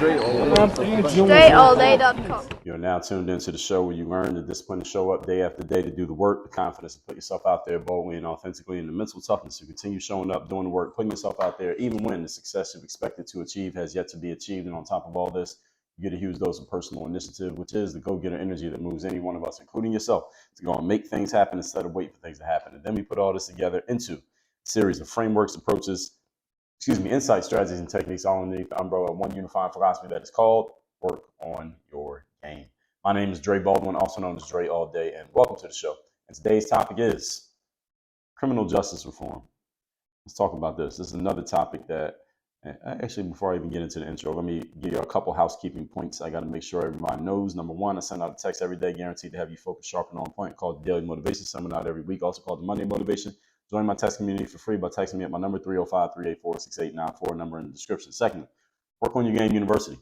StrayAllDay.com. You're now tuned into the show where you learn the discipline to show up day after day to do the work, the confidence to put yourself out there boldly and authentically, and the mental toughness to continue showing up, doing the work, putting yourself out there, even when the success you've expected to achieve has yet to be achieved. And on top of all this, you get a huge dose of personal initiative, which is the go-getter energy that moves any one of us, including yourself, to go and make things happen instead of waiting for things to happen. And then we put all this together into a series of frameworks, approaches, insight, strategies, and techniques all underneath the umbrella of one unified philosophy that is called work on your game. My name is Dre Baldwin, also known as Dre All Day, and welcome to the show. And today's topic is criminal justice reform. Let's talk about this. This is another topic that, actually, before I even get into the intro, let me give you a couple housekeeping points I got to make sure everybody knows. Number one, I send out a text every day guaranteed to have you focused, sharp, and on point, called the Daily Motivation Seminar every week, also called the Monday Motivation. Join my text community for free by texting me at my number 305-384-6894, number in the description. Second, Work on Your Game University.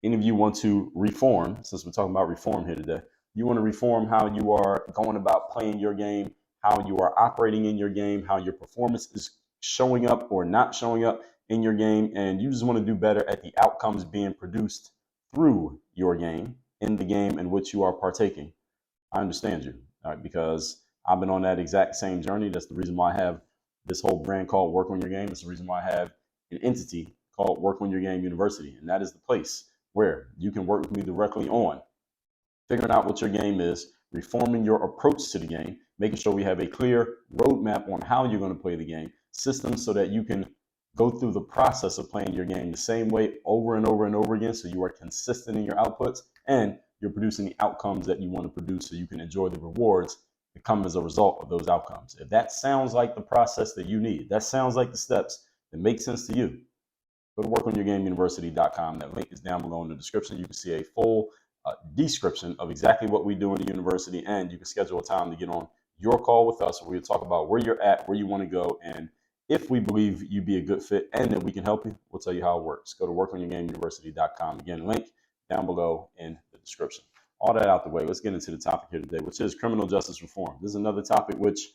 Any of you want to reform, since we're talking about reform here today, you want to reform how you are going about playing your game, how you are operating in your game, how your performance is showing up or not showing up in your game, and you just want to do better at the outcomes being produced through your game, in the game in which you are partaking. I understand you, all right, because I've been on that exact same journey. That's the reason why I have this whole brand called Work on Your Game. That's the reason why I have an entity called Work on Your Game University. And that is the place where you can work with me directly on figuring out what your game is, reforming your approach to the game, making sure we have a clear roadmap on how you're going to play the game, systems so that you can go through the process of playing your game the same way over and over and over again, so you are consistent in your outputs and you're producing the outcomes that you want to produce so you can enjoy the rewards that come as a result of those outcomes. If that sounds like the process that you need, that sounds like the steps that make sense to you, go to workonyourgameuniversity.com. That link is down below in the description. You can see a full description of exactly what we do in the university, and you can schedule a time to get on your call with us where we'll talk about where you're at, where you want to go, and if we believe you'd be a good fit and that we can help you, we'll tell you how it works. Go to workonyourgameuniversity.com. Again, link down below in the description. All that out the way, let's get into the topic here today, which is criminal justice reform. This is another topic which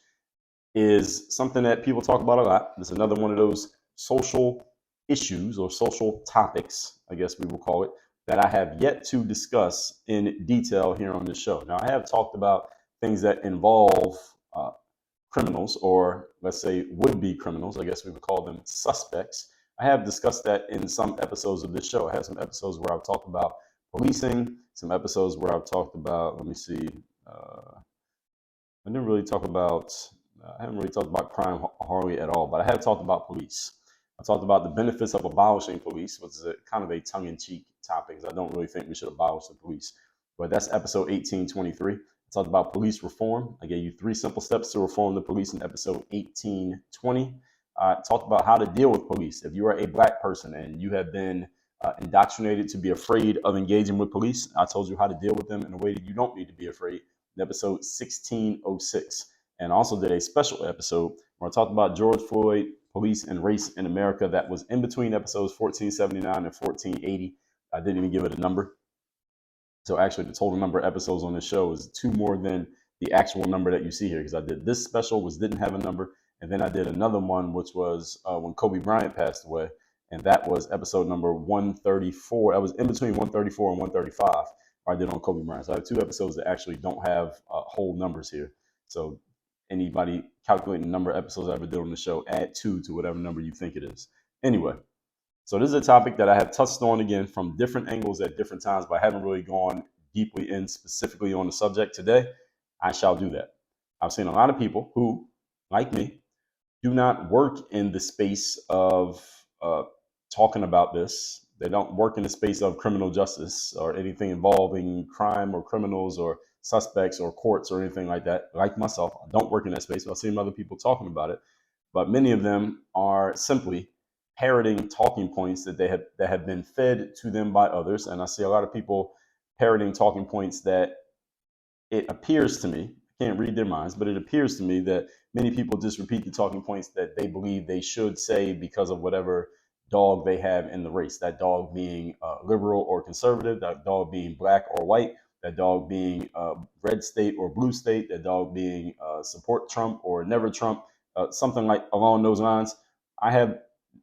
is something that people talk about a lot. This is another one of those social issues or social topics, I guess we will call it, that I have yet to discuss in detail here on this show. Now, I have talked about things that involve criminals, or let's say would-be criminals. I guess we would call them suspects. I have discussed that in some episodes of this show. I have some episodes where I've talked about policing, some episodes where I've talked about, let me see, I haven't really talked about crime hardly at all, but I have talked about police. I talked about the benefits of abolishing police, which is kind of a tongue-in-cheek topic, because I don't really think we should abolish the police. But that's episode 1823. I talked about police reform. I gave you 3 simple steps to reform the police in episode 1820. I talked about how to deal with police. If you are a black person and you have been indoctrinated to be afraid of engaging with police, I told you how to deal with them in a way that you don't need to be afraid in episode 1606. And I also did a special episode where I talked about George Floyd, police, and race in America. That was in between episodes 1479 and 1480. I didn't even give it a number. So actually, the total number of episodes on this show is 2 more than the actual number that you see here, because I did this special, which didn't have a number, and then I did another one, which was when Kobe Bryant passed away, and that was episode number 134. That was in between 134 and 135. I did on Kobe Bryant. So I have 2 episodes that actually don't have whole numbers here. So anybody calculating the number of episodes I ever did on the show, add 2 to whatever number you think it is. Anyway, so this is a topic that I have touched on again from different angles at different times, but I haven't really gone deeply in specifically on the subject. Today, I shall do that. I've seen a lot of people who, like me, do not work in the space of talking about this. They don't work in the space of criminal justice or anything involving crime or criminals or suspects or courts or anything like that. Like myself, I don't work in that space, but I've seen other people talking about it. But many of them are simply parroting talking points that have been fed to them by others. And I see a lot of people parroting talking points that it appears to me, I can't read their minds, but it appears to me that many people just repeat the talking points that they believe they should say because of whatever dog they have in the race. That dog being liberal or conservative, that dog being black or white, that dog being red state or blue state, that dog being support Trump or never Trump, something like along those lines. I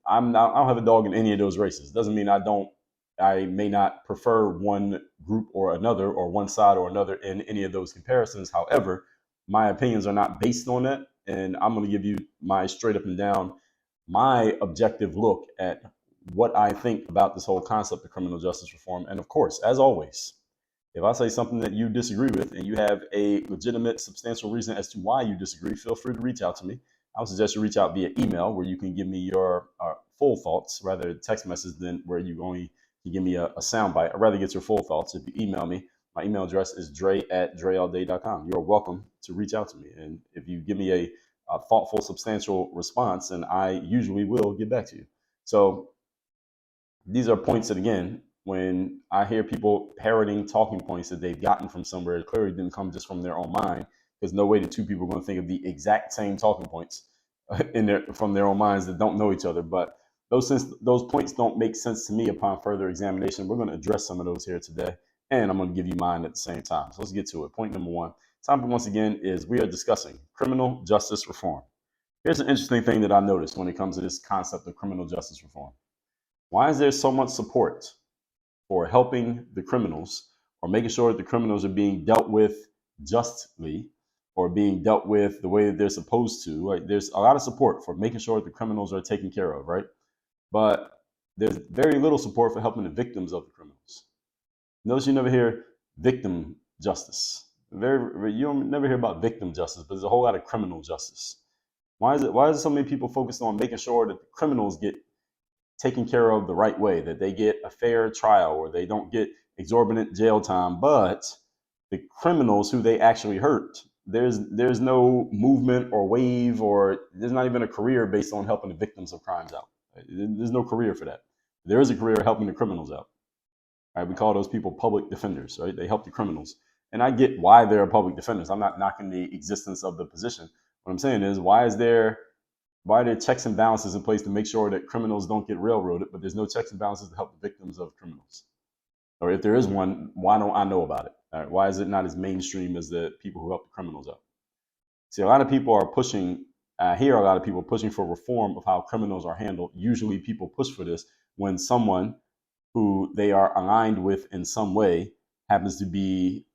don't have a dog in any of those races. Doesn't mean I don't I may not prefer one group or another, or one side or another in any of those comparisons. However, my opinions are not based on that. And I'm going to give you my straight up and down, my objective look at what I think about this whole concept of criminal justice reform. And of course, as always, if I say something that you disagree with and you have a legitimate, substantial reason as to why you disagree, feel free to reach out to me. I would suggest you reach out via email, where you can give me your full thoughts, rather text message than where you only can give me a sound bite. I'd rather get your full thoughts. If you email me, my email address is dre@dreallday.com. You're welcome to reach out to me. And if you give me a thoughtful, substantial response, then I usually will get back to you. So these are points that, again, when I hear people parroting talking points that they've gotten from somewhere, it clearly didn't come just from their own mind. There's no way the two people are going to think of the exact same talking points from their own minds that don't know each other. But those points don't make sense to me upon further examination. We're going to address some of those here today, and I'm going to give you mine at the same time. So let's get to it. Point number one. Topic, once again, is we are discussing criminal justice reform. Here's an interesting thing that I noticed when it comes to this concept of criminal justice reform. Why is there so much support for helping the criminals, or making sure that the criminals are being dealt with justly, or being dealt with the way that they're supposed to? Right? There's a lot of support for making sure that the criminals are taken care of, right? But there's very little support for helping the victims of the criminals. Notice you never hear victim justice. You don't never hear about victim justice, but there's a whole lot of criminal justice. Why is so many people focused on making sure that the criminals get taken care of the right way, that they get a fair trial, or they don't get exorbitant jail time? But the criminals who they actually hurt, there's no movement or wave, or there's not even a career based on helping the victims of crimes out. There's no career for that. There is a career helping the criminals out. Right? We call those people public defenders, right? They help the criminals. And I get why they're public defenders. I'm not knocking the existence of the position. What I'm saying is, why are there checks and balances in place to make sure that criminals don't get railroaded, but there's no checks and balances to help the victims of criminals? Or if there is one, why don't I know about it? All right, why is it not as mainstream as the people who help the criminals out? See, a lot of people are pushing, I hear a lot of people pushing for reform of how criminals are handled. Usually people push for this when someone who they are aligned with in some way happens to be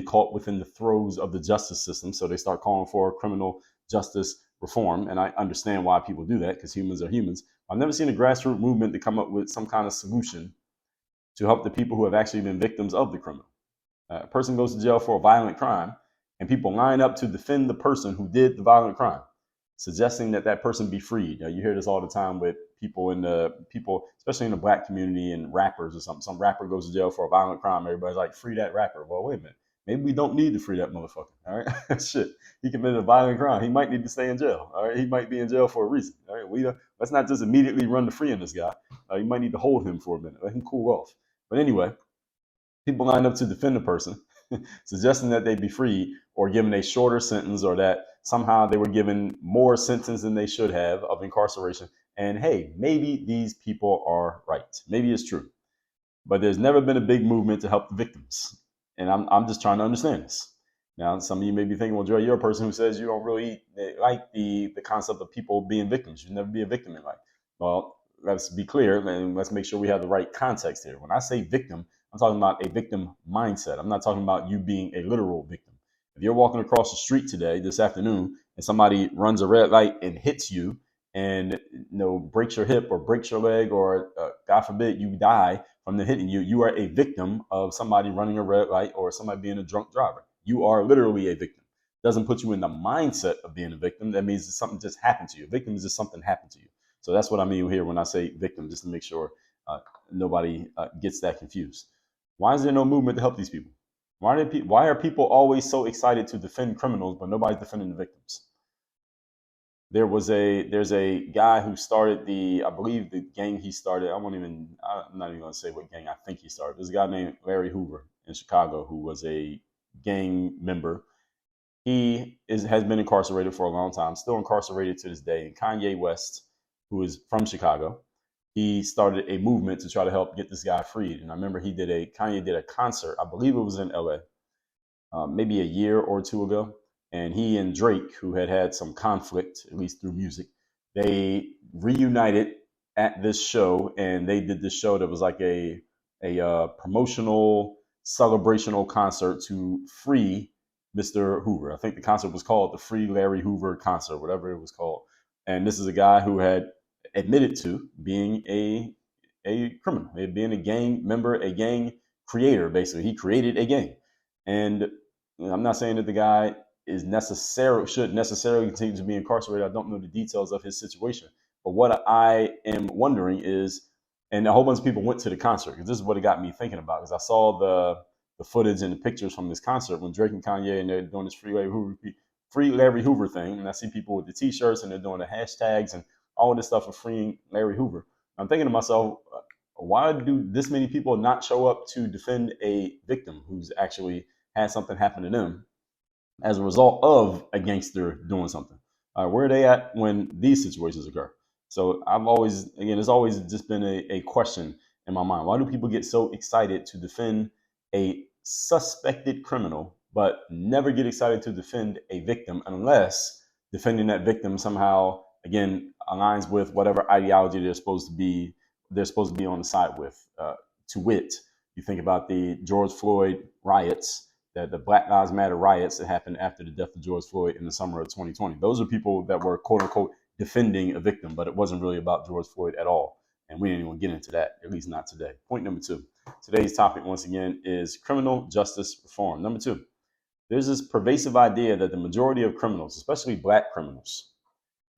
caught within the throes of the justice system. So they start calling for criminal justice reform. And I understand why people do that, because humans are humans. I've never seen a grassroots movement to come up with some kind of solution to help the people who have actually been victims of the criminal. A person goes to jail for a violent crime, and people line up to defend the person who did the violent crime, suggesting that that person be freed. You hear this all the time with people, especially in the black community, and rappers or something. Some rapper goes to jail for a violent crime. Everybody's like, free that rapper. Well, wait a minute. Maybe we don't need to free that motherfucker. All right, shit. He committed a violent crime. He might need to stay in jail. All right, he might be in jail for a reason. All right, let's not just immediately run to freeing this guy. You might need to hold him for a minute. Let him cool off. But anyway, people line up to defend the person, suggesting that they be freed or given a shorter sentence, or that somehow they were given more sentence than they should have of incarceration. And hey, maybe these people are right. Maybe it's true. But there's never been a big movement to help the victims. And I'm just trying to understand this. Now, some of you may be thinking, well, Joe, you're a person who says you don't really like the concept of people being victims. You'd never be a victim in life. Well, let's be clear, and let's make sure we have the right context here. When I say victim, I'm talking about a victim mindset. I'm not talking about you being a literal victim. If you're walking across the street this afternoon, and somebody runs a red light and hits you, and breaks your hip or breaks your leg, or God forbid you die from the hitting you, you are a victim of somebody running a red light or somebody being a drunk driver. You are literally a victim. It doesn't put you in the mindset of being a victim. That means something just happened to you. A victim is just something happened to you. So that's what I mean here when I say victim, just to make sure nobody gets that confused. Why is there no movement to help these people? Why are people always so excited to defend criminals, but nobody's defending the victims? There's a guy who started I believe the gang he started. I'm not even going to say what gang I think he started. There's a guy named Larry Hoover in Chicago who was a gang member. He has been incarcerated for a long time, still incarcerated to this day. And Kanye West, who is from Chicago, he started a movement to try to help get this guy freed. And I remember Kanye did a concert, I believe it was in LA, maybe a year or two ago. And he and Drake, who had some conflict, at least through music, they reunited at this show, and they did this show that was like a promotional celebrational concert to free Mr. Hoover. I think the concert was called the Free Larry Hoover Concert, whatever it was called. And this is a guy who had admitted to being a criminal, being a gang member, a gang creator. Basically, he created a gang. And I'm not saying that the guy should necessarily continue to be incarcerated. I don't know the details of his situation, but what I am wondering is, and a whole bunch of people went to the concert because this is what it got me thinking about. Because I saw the footage and the pictures from this concert when Drake and Kanye and they're doing this Free Larry Hoover thing, and I see people with the T-shirts and they're doing the hashtags and all of this stuff for freeing Larry Hoover. I'm thinking to myself, why do this many people not show up to defend a victim who's actually had something happen to them as a result of a gangster doing something? Where are they at when these situations occur? So it's always just been a question in my mind. Why do people get so excited to defend a suspected criminal, but never get excited to defend a victim unless defending that victim somehow, again, aligns with whatever ideology they're supposed to be on the side with? To wit, you think about the George Floyd riots, the Black Lives Matter riots that happened after the death of George Floyd in the summer of 2020. Those are people that were, quote unquote, defending a victim, but it wasn't really about George Floyd at all. And we didn't even get into that, at least not today. Point number 2. Today's topic, once again, is criminal justice reform. Number 2, there's this pervasive idea that the majority of criminals, especially Black criminals,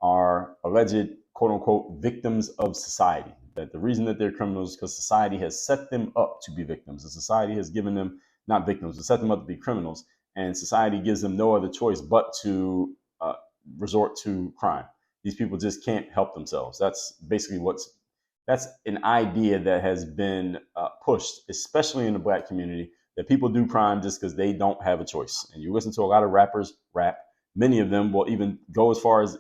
are alleged, quote unquote, victims of society. That the reason that they're criminals is because society has set them up to be victims. The society has given them, not victims, but set them up to be criminals. And society gives them no other choice but to resort to crime. These people just can't help themselves. That's basically that's an idea that has been pushed, especially in the Black community, that people do crime just because they don't have a choice. And you listen to a lot of rappers rap. Many of them will even go as far as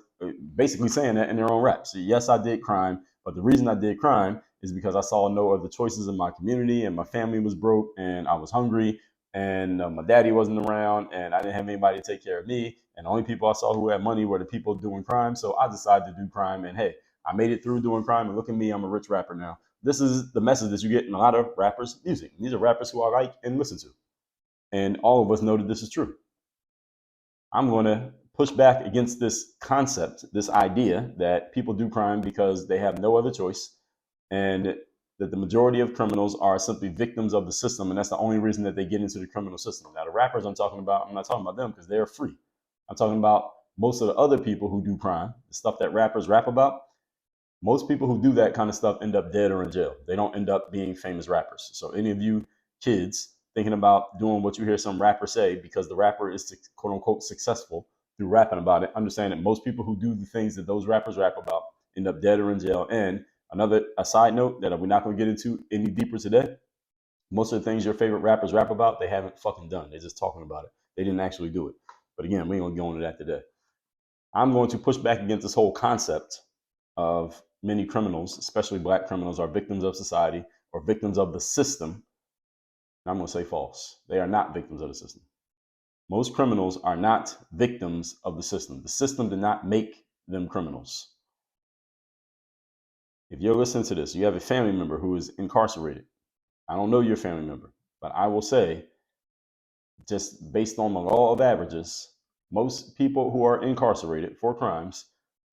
basically saying that in their own raps. So yes, I did crime, but the reason I did crime is because I saw no other choices in my community, and my family was broke, and I was hungry, and my daddy wasn't around, and I didn't have anybody to take care of me. And the only people I saw who had money were the people doing crime. So I decided to do crime, and hey, I made it through doing crime, and look at me, I'm a rich rapper now. This is the message that you get in a lot of rappers' music. These are rappers who I like and listen to. And all of us know that this is true. I'm going to push back against this concept, this idea that people do crime because they have no other choice, and that the majority of criminals are simply victims of the system, and that's the only reason that they get into the criminal system. Now, the rappers I'm not talking about them because they're free. I'm talking about most of the other people who do crime, the stuff that rappers rap about. Most people who do that kind of stuff end up dead or in jail. They don't end up being famous rappers. So any of you kids thinking about doing what you hear some rapper say because the rapper is, quote unquote, successful through rapping about it, understand that most people who do the things that those rappers rap about end up dead or in jail. And a side note that we're not going to get into any deeper today, most of the things your favorite rappers rap about, they haven't fucking done. They're just talking about it. They didn't actually do it. But again, we ain't going to go into that today. I'm going to push back against this whole concept of many criminals, especially Black criminals, are victims of society or victims of the system. I'm going to say false. They are not victims of the system. Most criminals are not victims of the system. The system did not make them criminals. If you're listening to this, you have a family member who is incarcerated. I don't know your family member, but I will say, just based on the law of averages, most people who are incarcerated for crimes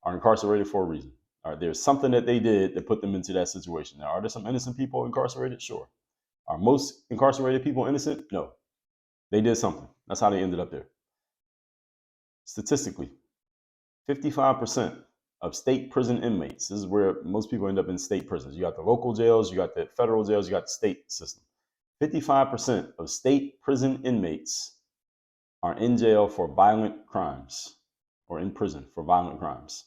are incarcerated for a reason. There's something that they did that put them into that situation. Now, are there some innocent people incarcerated? Sure. Are most incarcerated people innocent? No. They did something. That's how they ended up there. Statistically, 55% of state prison inmates, this is where most people end up in state prisons. You got the local jails, you got the federal jails, you got the state system. 55% of state prison inmates are in jail for violent crimes, or in prison for violent crimes.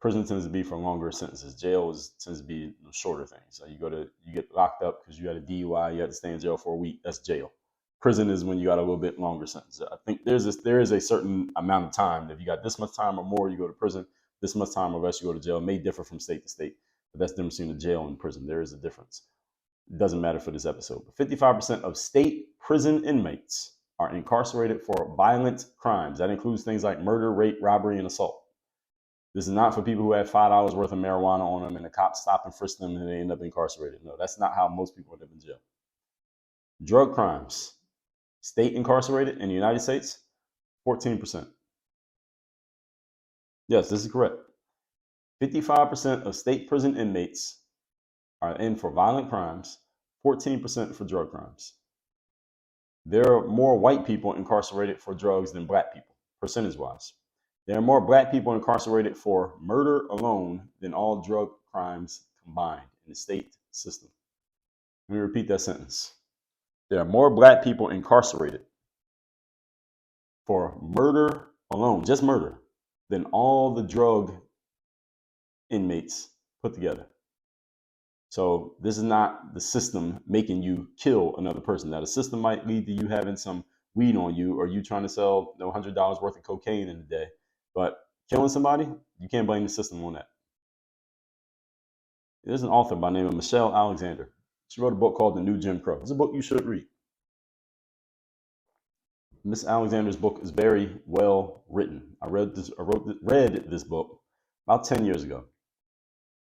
Prison tends to be for longer sentences. Jail tends to be shorter things. So you get locked up because you had a DUI, you had to stay in jail for a week. That's jail. Prison is when you got a little bit longer sentence. I think there is a certain amount of time. If you got this much time or more, you go to prison. This much time or less, you go to jail. It may differ from state to state, but that's the difference between the jail and prison. There is a difference. It doesn't matter for this episode. But 55% of state prison inmates are incarcerated for violent crimes. That includes things like murder, rape, robbery, and assault. This is not for people who have $5 worth of marijuana on them and the cops stop and frisk them and they end up incarcerated. No, that's not how most people end up in jail. Drug crimes, state incarcerated in the United States, 14%. Yes, this is correct. 55% of state prison inmates are in for violent crimes, 14% for drug crimes. There are more white people incarcerated for drugs than black people, percentage-wise. There are more black people incarcerated for murder alone than all drug crimes combined in the state system. Let me repeat that sentence. There are more black people incarcerated for murder alone, just murder, than all the drug inmates put together. So this is not the system making you kill another person. Now, the system might lead to you having some weed on you or you trying to sell $100 worth of cocaine in a day. But killing somebody, you can't blame the system on that. There's an author by the name of Michelle Alexander. She wrote a book called The New Jim Crow. It's a book you should read. Miss Alexander's book is very well written. I read this book about 10 years ago.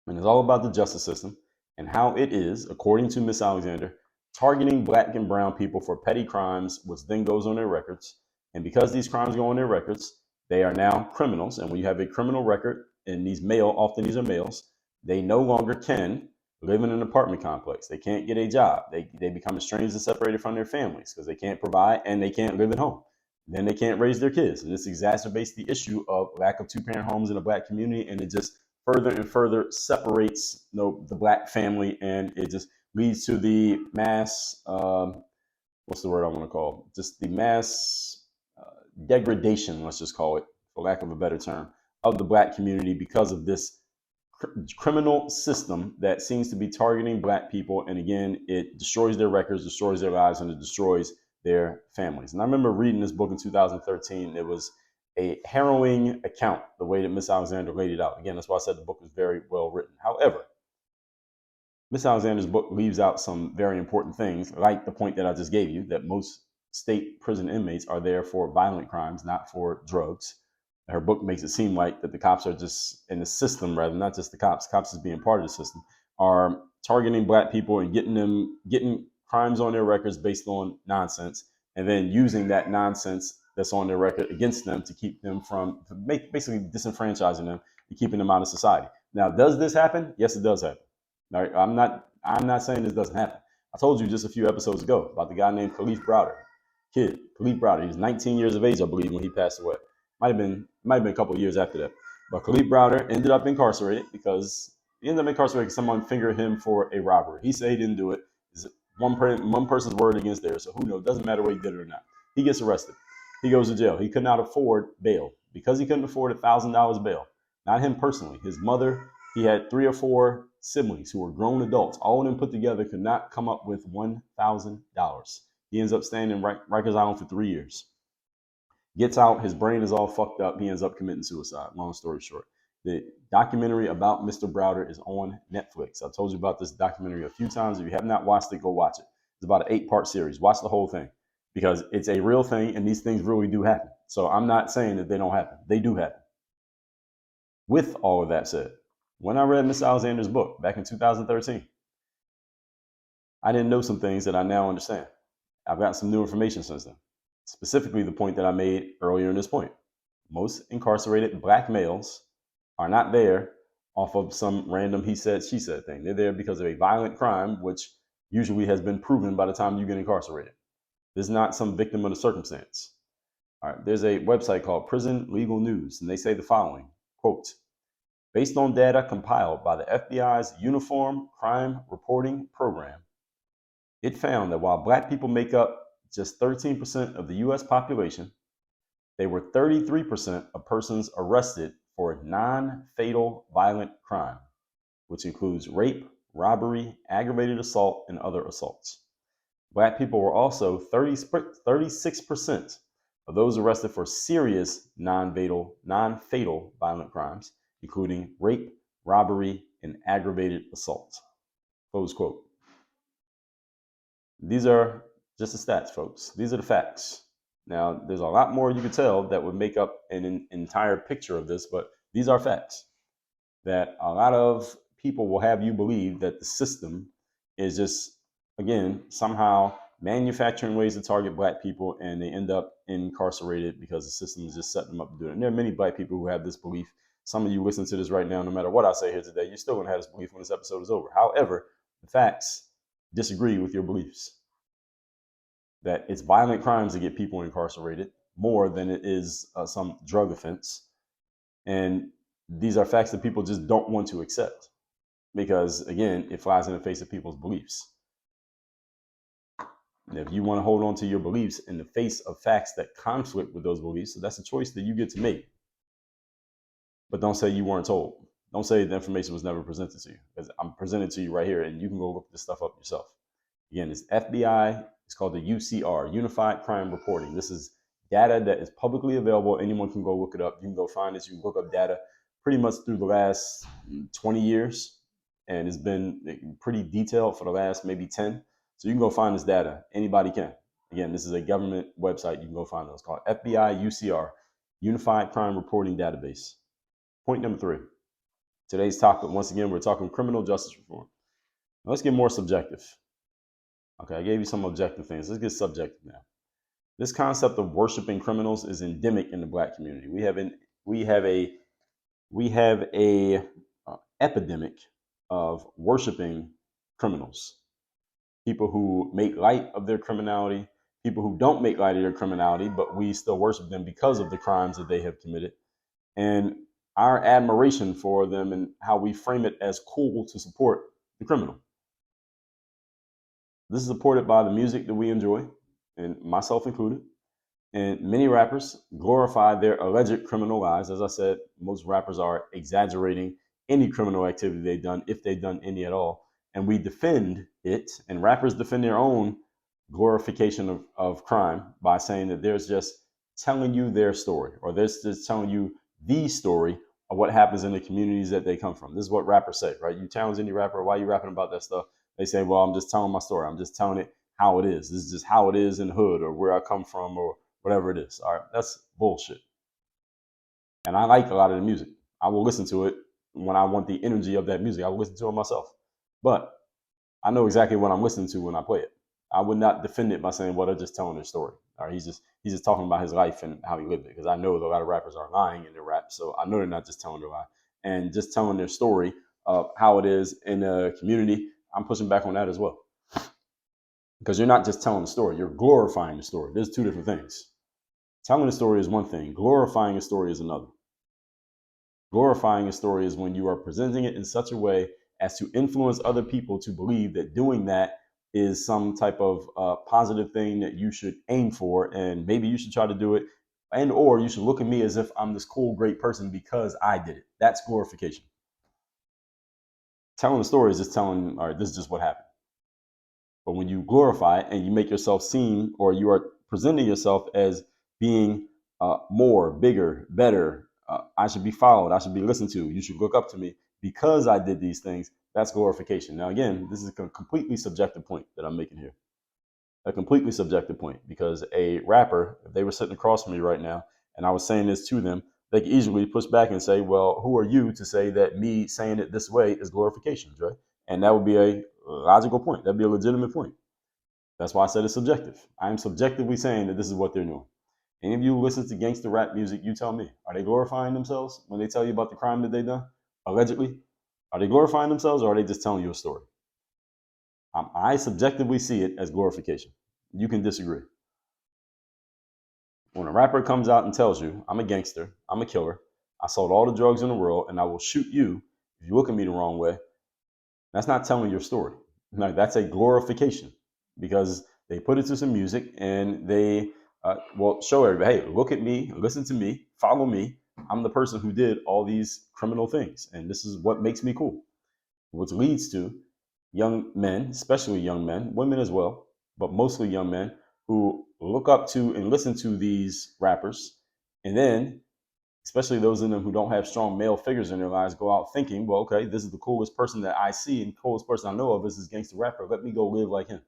And it's all about the justice system and how it is, according to Miss Alexander, targeting black and brown people for petty crimes, which then goes on their records. And because these crimes go on their records, they are now criminals. And when you have a criminal record, and often these are males, they no longer can live in an apartment complex. They can't get a job. They become estranged and separated from their families because they can't provide and they can't live at home. Then they can't raise their kids. And this exacerbates the issue of lack of two-parent homes in the black community. And it just further and further separates the black family, and it just leads to the mass, what's the word I want to call it? Just the mass degradation, let's just call it, for lack of a better term, of the black community because of this criminal system that seems to be targeting black people. And again, it destroys their records, destroys their lives, and it destroys their families. And I remember reading this book in 2013. It was a harrowing account, the way that Miss Alexander laid it out. Again, that's why I said the book was very well written. However, Miss Alexander's book leaves out some very important things, like the point that I just gave you, that most state prison inmates are there for violent crimes, not for drugs. Her book makes it seem like that the cops are just in the system, rather, not just the cops as being part of the system, are targeting black people and getting crimes on their records based on nonsense, and then using that nonsense that's on their record against them to keep them from basically disenfranchising them and keeping them out of society. Now, does this happen? Yes, it does happen. All right, I'm not saying this doesn't happen. I told you just a few episodes ago about the guy named Khalif Browder. Khalif Browder. He was 19 years of age, I believe, when he passed away. Might have been a couple of years after that. But Khalif Browder ended up incarcerated because someone fingered him for a robbery. He said he didn't do it. It's one person's word against theirs. So who knows? Doesn't matter whether he did it or not. He gets arrested. He goes to jail. He could not afford bail because he couldn't afford $1,000 bail. Not him personally. His mother. He had 3 or 4 siblings who were grown adults. All of them put together could not come up with $1,000. He ends up staying in Rikers Island for 3 years. Gets out, his brain is all fucked up. He ends up committing suicide. Long story short. The documentary about Mr. Browder is on Netflix. I've told you about this documentary a few times. If you have not watched it, go watch it. It's about an 8-part series. Watch the whole thing because it's a real thing and these things really do happen. So I'm not saying that they don't happen. They do happen. With all of that said, when I read Miss Alexander's book back in 2013, I didn't know some things that I now understand. I've got some new information since then. Specifically, the point that I made earlier in this point. Most incarcerated black males are not there off of some random he said, she said thing. They're there because of a violent crime, which usually has been proven by the time you get incarcerated. This is not some victim of the circumstance. All right, there's a website called Prison Legal News, and they say the following, quote, based on data compiled by the FBI's Uniform Crime Reporting Program, it found that while black people make up just 13% of the U.S. population, they were 33% of persons arrested for a non-fatal violent crime, which includes rape, robbery, aggravated assault, and other assaults. Black people were also 36% of those arrested for serious non-fatal violent crimes, including rape, robbery, and aggravated assault. Close quote. These are just the stats, folks. These are the facts. Now, there's a lot more you could tell that would make up an entire picture of this, but these are facts. that a lot of people will have you believe that the system is just, again, somehow manufacturing ways to target black people, and they end up incarcerated because the system is just setting them up to do it. And there are many black people who have this belief. Some of you listen to this right now, no matter what I say here today, you're still going to have this belief when this episode is over. However, the facts disagree with your beliefs. That it's violent crimes to get people incarcerated more than it is some drug offense. And these are facts that people just don't want to accept because, again, it flies in the face of people's beliefs. And if you want to hold on to your beliefs in the face of facts that conflict with those beliefs, so that's a choice that you get to make. But don't say you weren't told. Don't say the information was never presented to you, because I'm presenting to you right here, and you can go look this stuff up yourself. Again, it's FBI. It's called the UCR, Unified Crime Reporting. This is data that is publicly available. Anyone can go look it up. You can go find this. You can look up data pretty much through the last 20 years. And it's been pretty detailed for the last maybe 10. So you can go find this data. Anybody can. Again, this is a government website. You can go find it. It's called FBI UCR, Unified Crime Reporting Database. Point number 3. Today's topic, once again, we're talking criminal justice reform. Now, let's get more subjective. Okay, I gave you some objective things. Let's get subjective now. This concept of worshiping criminals is endemic in the black community. We have a epidemic of worshiping criminals. People who make light of their criminality, people who don't make light of their criminality, but we still worship them because of the crimes that they have committed. And our admiration for them and how we frame it as cool to support the criminal. This is supported by the music that we enjoy, and myself included. And many rappers glorify their alleged criminal lives. As I said, most rappers are exaggerating any criminal activity they've done, if they've done any at all. And we defend it, and rappers defend their own glorification of crime by saying that there's just telling you their story, or they're just telling you the story of what happens in the communities that they come from. This is what rappers say, right? You challenge any rapper, why are you rapping about that stuff? They say, well, I'm just telling my story. I'm just telling it how it is. This is just how it is in the hood, or where I come from, or whatever it is. All right, that's bullshit. And I like a lot of the music. I will listen to it when I want the energy of that music. I will listen to it myself. But I know exactly what I'm listening to when I play it. I would not defend it by saying, well, they're just telling their story. All right, he's just talking about his life and how he lived it. Because I know that a lot of rappers are lying in their rap. So I know they're not just telling their lie. And just telling their story of how it is in the community, I'm pushing back on that as well. Because you're not just telling the story, you're glorifying the story. There's two different things. Telling a story is one thing. Glorifying a story is another. Glorifying a story is when you are presenting it in such a way as to influence other people to believe that doing that is some type of positive thing that you should aim for, and maybe you should try to do it, and or you should look at me as if I'm this cool, great person because I did it. That's glorification. Telling the story is just telling, all right, this is just what happened. But when you glorify it and you make yourself seem, or you are presenting yourself as being more, bigger, better, I should be followed, I should be listened to, you should look up to me because I did these things, that's glorification. Now, again, this is a completely subjective point that I'm making here. A completely subjective point, because a rapper, if they were sitting across from me right now and I was saying this to them, they could easily push back and say, well, who are you to say that me saying it this way is glorification, right? And that would be a logical point. That'd be a legitimate point. That's why I said it's subjective. I am subjectively saying that this is what they're doing. Any of you who listen to gangster rap music, you tell me, are they glorifying themselves when they tell you about the crime that they've done? Allegedly? Are they glorifying themselves, or are they just telling you a story? I subjectively see it as glorification. You can disagree. When a rapper comes out and tells you, I'm a gangster, I'm a killer, I sold all the drugs in the world, and I will shoot you if you look at me the wrong way, that's not telling your story. Now, that's a glorification, because they put it to some music and they will show everybody, hey, look at me, listen to me, follow me. I'm the person who did all these criminal things, and this is what makes me cool. Which leads to young men, especially young men, women as well, but mostly young men, who look up to and listen to these rappers, and then especially those in them who don't have strong male figures in their lives, go out thinking, well, okay, this is the coolest person that I see, and coolest person I know of is this gangster rapper. Let me go live like him.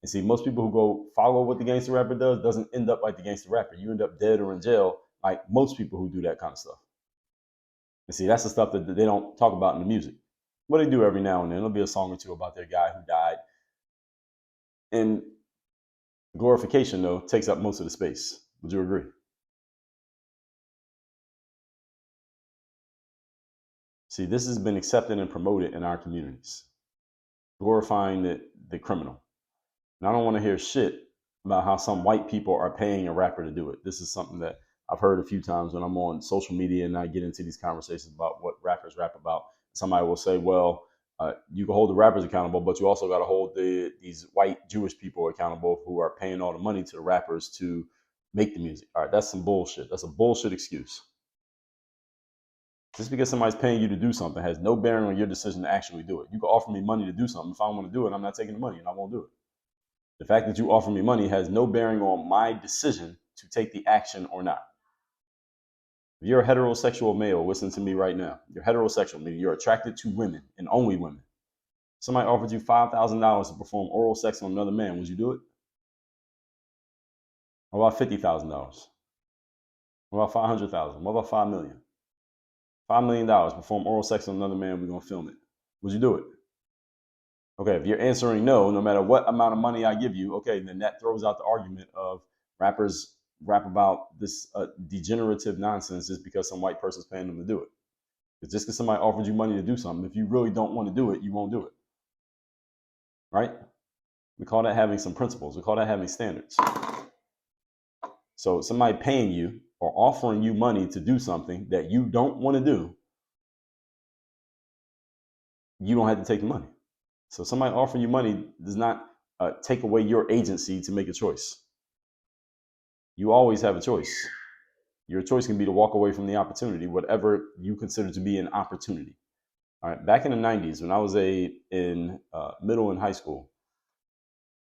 And see, most people who go follow what the gangster rapper does doesn't end up like the gangster rapper. You end up dead or in jail, like most people who do that kind of stuff. And see, that's the stuff that they don't talk about in the music. What they do every now and then, there'll be a song or two about their guy who died. And glorification, though, takes up most of the space. Would you agree? See, this has been accepted and promoted in our communities, glorifying the criminal. And I don't want to hear shit about how some white people are paying a rapper to do it. This is something that I've heard a few times when I'm on social media and I get into these conversations about what rappers rap about. Somebody will say, well, you can hold the rappers accountable, but you also got to hold these white Jewish people accountable who are paying all the money to the rappers to make the music. All right, that's some bullshit. That's a bullshit excuse. Just because somebody's paying you to do something has no bearing on your decision to actually do it. You can offer me money to do something. If I want to do it, I'm not taking the money and I won't do it. The fact that you offer me money has no bearing on my decision to take the action or not. If you're a heterosexual male, listen to me right now. You're heterosexual, meaning you're attracted to women and only women. Somebody offered you $5,000 to perform oral sex on another man. Would you do it? What about $50,000? What about $500,000? What about $5 million? $5 million, perform oral sex on another man, we're going to film it. Would you do it? Okay, if you're answering no, no matter what amount of money I give you, okay, then that throws out the argument of rappers rap about this degenerative nonsense just because some white person's paying them to do it. Because just because somebody offered you money to do something, if you really don't want to do it, you won't do it. Right? We call that having some principles. We call that having standards. So somebody paying you or offering you money to do something that you don't want to do, you don't have to take the money. So somebody offering you money does not take away your agency to make a choice. You always have a choice. Your choice can be to walk away from the opportunity, whatever you consider to be an opportunity. All right. Back in the 90s, when I was in middle and high school,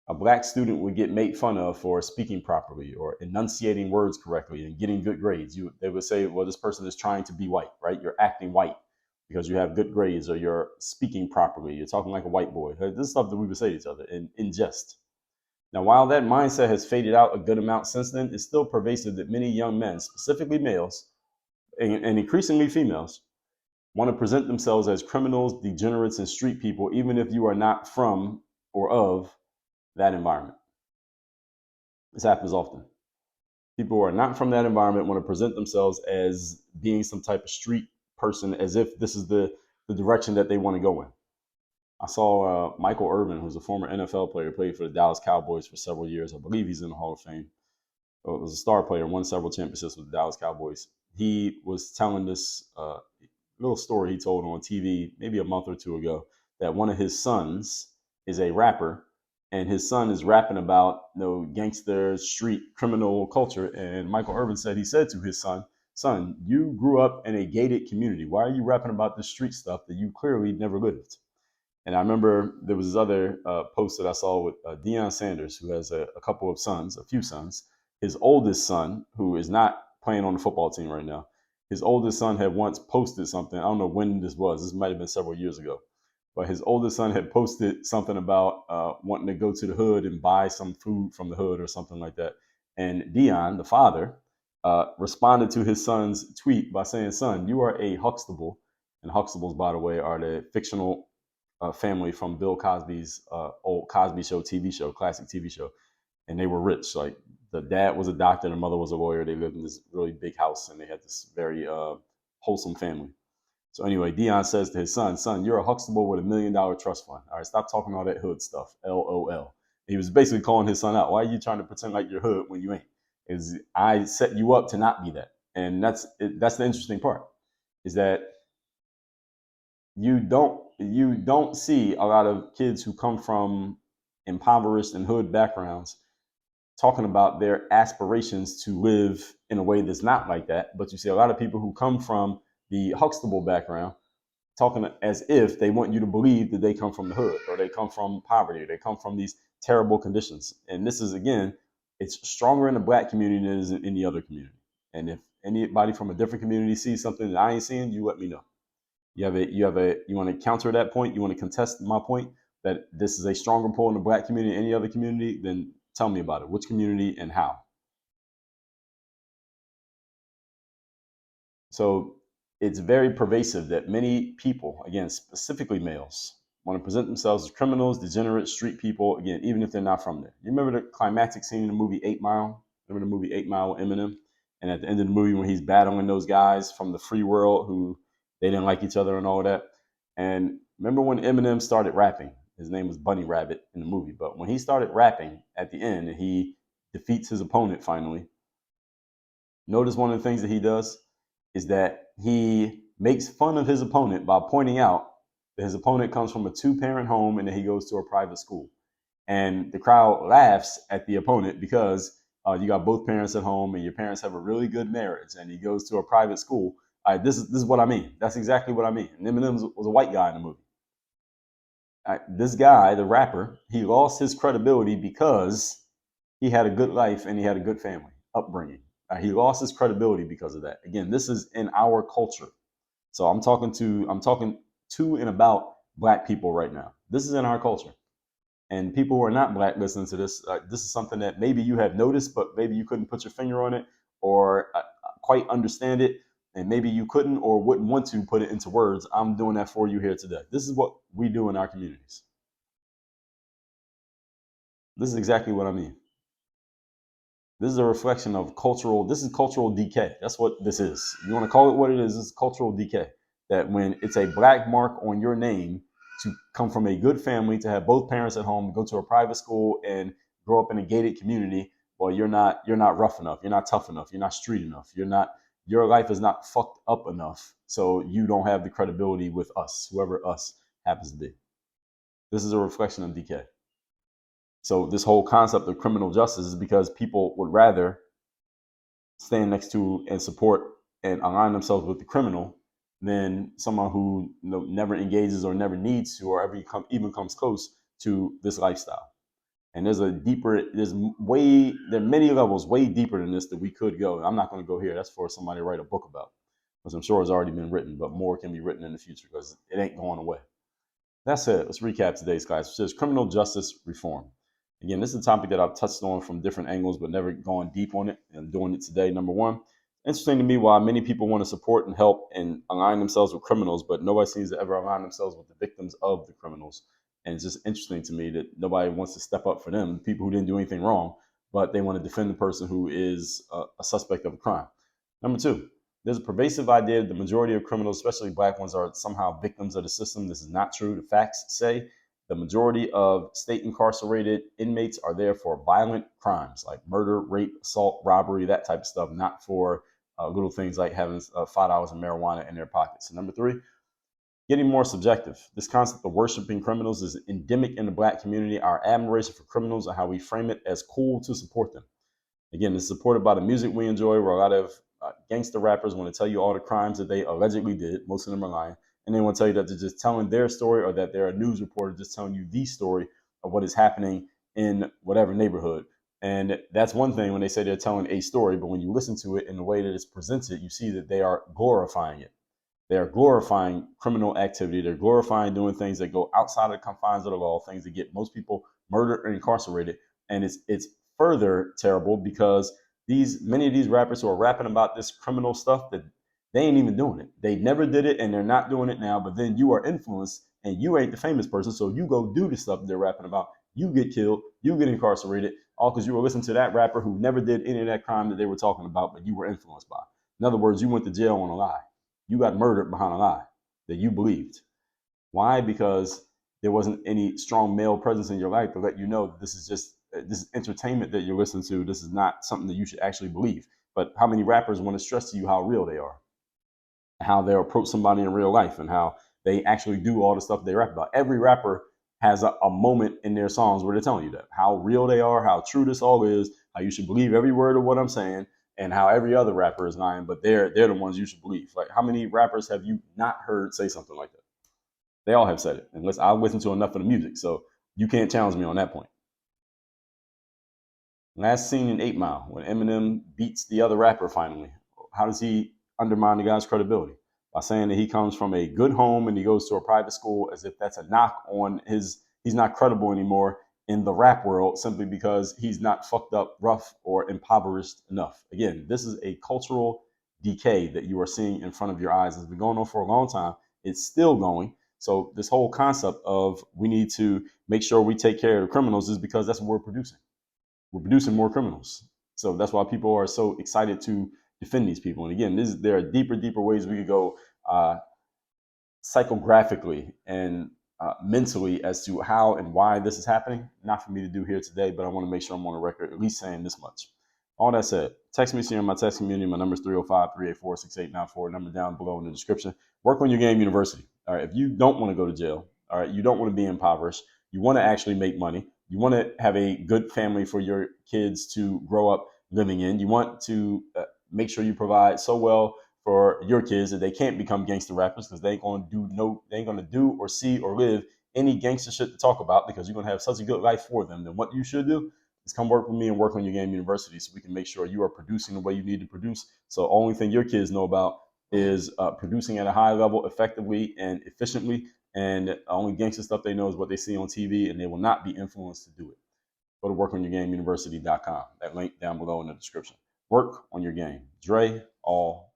a black student would get made fun of for speaking properly or enunciating words correctly and getting good grades. They would say, well, this person is trying to be white, right? You're acting white because you have good grades or you're speaking properly. You're talking like a white boy. This is stuff that we would say to each other in jest. Now, while that mindset has faded out a good amount since then, it's still pervasive that many young men, specifically males and increasingly females, want to present themselves as criminals, degenerates, and street people, even if you are not from or of that environment. This happens often. People who are not from that environment want to present themselves as being some type of street person, as if this is the direction that they want to go in. I saw Michael Irvin, who's a former NFL player, played for the Dallas Cowboys for several years. I believe he's in the Hall of Fame. He was a star player, won several championships with the Dallas Cowboys. He was telling this little story he told on TV maybe a month or two ago that one of his sons is a rapper, and his son is rapping about gangster street criminal culture. And Michael Irvin said he said to his son, you grew up in a gated community. Why are you rapping about this street stuff that you clearly never lived? And I remember there was this other post that I saw with Deion Sanders, who has a couple of sons, a few sons. His oldest son, who is not playing on the football team right now, his oldest son had once posted something. I don't know when this was. This might have been several years ago. But his oldest son had posted something about wanting to go to the hood and buy some food from the hood or something like that. And Deion, the father, responded to his son's tweet by saying, son, you are a Huxtable. And Huxtables, by the way, are the fictional family from Bill Cosby's old Cosby Show TV show, classic TV show. And they were rich. Like the dad was a doctor, the mother was a lawyer. They lived in this really big house and they had this very wholesome family. So anyway, Deion says to his son, you're a Huxtable with $1 million trust fund. All right, stop talking all that hood stuff. LOL. He was basically calling his son out. Why are you trying to pretend like you're hood when you ain't? Is I set you up to not be that. And that's the interesting part, is that you don't see a lot of kids who come from impoverished and hood backgrounds talking about their aspirations to live in a way that's not like that. But you see a lot of people who come from the Huxtable background talking as if they want you to believe that they come from the hood or they come from poverty or they come from these terrible conditions. And this is, again, it's stronger in the black community than it is in any other community. And if anybody from a different community sees something that I ain't seeing, you let me know. You want to counter that point? You want to contest my point that this is a stronger pull in the black community than any other community? Then tell me about it. Which community and how? So it's very pervasive that many people, again, specifically males, want to present themselves as criminals, degenerates, street people, again, even if they're not from there. You remember the climactic scene in the movie 8 Mile? Remember the movie 8 Mile with Eminem? And at the end of the movie, when he's battling those guys from the free world who they didn't like each other and all that. And remember when Eminem started rapping? His name was Bunny Rabbit in the movie. But when he started rapping at the end and he defeats his opponent finally, notice one of the things that he does is that he makes fun of his opponent by pointing out that his opponent comes from a 2-parent home and that he goes to a private school. And the crowd laughs at the opponent because you got both parents at home and your parents have a really good marriage and he goes to a private school. All right, this is what I mean. That's exactly what I mean. And Eminem was a white guy in the movie. This guy, the rapper, he lost his credibility because he had a good life and he had a good family upbringing. He lost his credibility because of that. Again, this is in our culture. So I'm talking to and about black people right now. This is in our culture. And people who are not black listening to this, this is something that maybe you have noticed, but maybe you couldn't put your finger on it or quite understand it. And maybe you couldn't or wouldn't want to put it into words. I'm doing that for you here today. This is what we do in our communities. This is exactly what I mean. This is a reflection of this is cultural decay. That's what this is. You want to call it what it is, this is cultural decay. That when it's a black mark on your name to come from a good family, to have both parents at home, go to a private school and grow up in a gated community, well, you're not rough enough, you're not tough enough, you're not street enough, your life is not fucked up enough, so you don't have the credibility with us, whoever us happens to be. This is a reflection of decay. So this whole concept of criminal justice is because people would rather stand next to and support and align themselves with the criminal than someone who never engages or never needs to or ever even comes close to this lifestyle. And there are many levels way deeper than this that we could go. I'm not going to go here. That's for somebody to write a book about, which I'm sure has already been written, but more can be written in the future because it ain't going away. That said, let's recap today's class, which is criminal justice reform. Again, this is a topic that I've touched on from different angles, but never gone deep on it. And I'm doing it today. Number one, interesting to me why many people want to support and help and align themselves with criminals, but nobody seems to ever align themselves with the victims of the criminals. And it's just interesting to me that nobody wants to step up for them, people who didn't do anything wrong, but they want to defend the person who is a suspect of a crime. Number two, there's a pervasive idea that the majority of criminals, especially black ones, are somehow victims of the system. This is not true. The facts say the majority of state incarcerated inmates are there for violent crimes like murder, rape, assault, robbery, that type of stuff, not for little things like having $5 of marijuana in their pockets. And number three, getting more subjective. This concept of worshiping criminals is endemic in the black community. Our admiration for criminals and how we frame it as cool to support them. Again, it's supported by the music we enjoy, where a lot of gangster rappers want to tell you all the crimes that they allegedly did. Most of them are lying. And they want to tell you that they're just telling their story or that they're a news reporter just telling you the story of what is happening in whatever neighborhood. And that's one thing when they say they're telling a story, but when you listen to it in the way that it's presented, you see that they are glorifying it. They are glorifying criminal activity. They're glorifying doing things that go outside of the confines of the law, things that get most people murdered or incarcerated. And it's further terrible because many of these rappers who are rapping about this criminal stuff, that they ain't even doing it. They never did it and they're not doing it now, but then you are influenced and you ain't the famous person. So you go do the stuff that they're rapping about. You get killed, you get incarcerated, all because you were listening to that rapper who never did any of that crime that they were talking about, but you were influenced by. In other words, you went to jail on a lie. You got murdered behind a lie that you believed. Why? Because there wasn't any strong male presence in your life to let you know that this is entertainment that you're listening to. This is not something that you should actually believe. But how many rappers want to stress to you how real they are, how they'll approach somebody in real life, and how they actually do all the stuff they rap about. Every rapper has a moment in their songs where they're telling you that, how real they are, how true this all is, how you should believe every word of what I'm saying, and how every other rapper is lying, but they're the ones you should believe. Like, how many rappers have you not heard say something like that? They all have said it. Unless I listen to enough of the music, so you can't challenge me on that point. Last scene in 8 Mile, when Eminem beats the other rapper finally, how does he undermine the guy's credibility? By saying that he comes from a good home and he goes to a private school, as if that's a knock on he's not credible anymore in the rap world simply because he's not fucked up, rough, or impoverished enough. Again, this is a cultural decay that you are seeing in front of your eyes has been going on for a long time. It's still going. So this whole concept of we need to make sure we take care of the criminals is because that's what we're producing. We're producing more criminals. So that's why people are so excited to defend these people. And again, there are deeper ways we could go psychographically and mentally as to how and why this is happening. Not for me to do here today, but I want to make sure I'm on the record at least saying this much. All that said, text me, see in my text community. My number is 305-384-6894. Number down below in the description. Work on your game university. All right. If you don't want to go to jail, all right, you don't want to be impoverished, you want to actually make money, you want to have a good family for your kids to grow up living in, you want to make sure you provide so well for your kids that they can't become gangster rappers because they ain't gonna do or see or live any gangster shit to talk about because you're gonna have such a good life for them. Then what you should do is come work with me and work on your game university so we can make sure you are producing the way you need to produce. So the only thing your kids know about is producing at a high level, effectively and efficiently. And the only gangster stuff they know is what they see on TV, and they will not be influenced to do it. Go to workonyourgameuniversity.com. That link down below in the description. Work on your game. Dre, all